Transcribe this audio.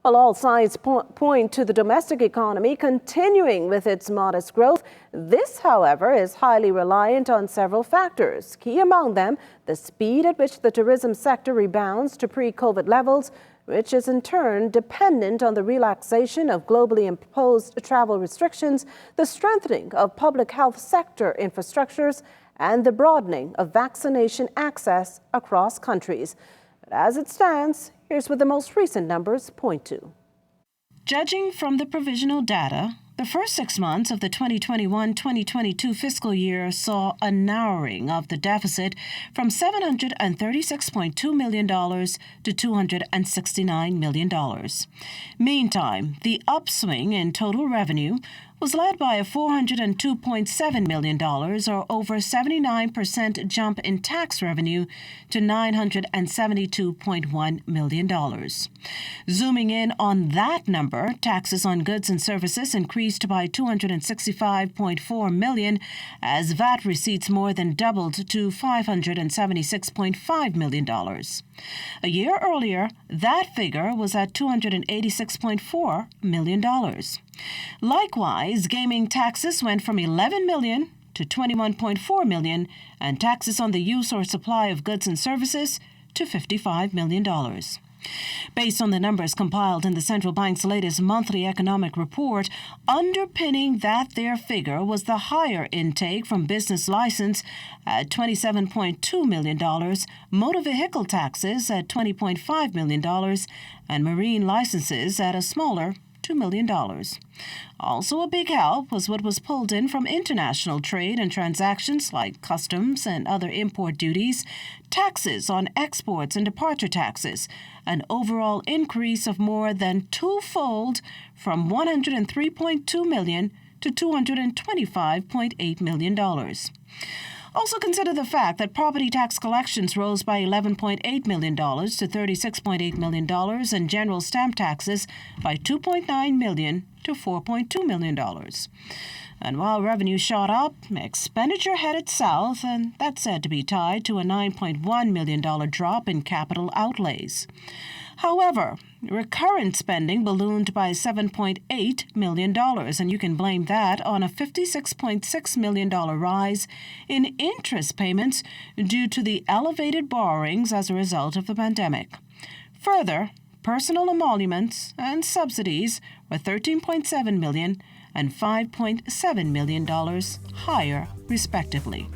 Well, all signs point to the domestic economy continuing with its modest growth. This, however, is highly reliant on several factors. Key among them, the speed at which the tourism sector rebounds to pre-COVID levels, which is in turn dependent on the relaxation of globally imposed travel restrictions, the strengthening of public health sector infrastructures, and the broadening of vaccination access across countries. But as it stands, here's what the most recent numbers point to. Judging from the provisional data, the first 6 months of the 2021-2022 fiscal year saw a narrowing of the deficit from $736.2 million to $269 million. Meantime, the upswing in total revenue was led by a $402.7 million, or over 79% jump in tax revenue to $972.1 million. Zooming in on that number, taxes on goods and services increased by $265.4 million, as VAT receipts more than doubled to $576.5 million. A year earlier, that figure was at $286.4 million. Likewise, gaming taxes went from $11 million to $21.4 million, and taxes on the use or supply of goods and services to $55 million. Based on the numbers compiled in the central bank's latest monthly economic report, underpinning that their figure was the higher intake from business license at $27.2 million, motor vehicle taxes at $20.5 million, and marine licenses at a smaller $2 million. Also a big help was what was pulled in from international trade and transactions like customs and other import duties, taxes on exports and departure taxes, an overall increase of more than twofold from $103.2 million to $225.8 million. Also consider the fact that property tax collections rose by $11.8 million to $36.8 million and general stamp taxes by $2.9 million to $4.2 million. And while revenue shot up, expenditure headed south, and that's said to be tied to a $9.1 million drop in capital outlays. However, recurrent spending ballooned by $7.8 million, and you can blame that on a $56.6 million rise in interest payments due to the elevated borrowings as a result of the pandemic. Further, personal emoluments and subsidies were $13.7 million and $5.7 million higher, respectively.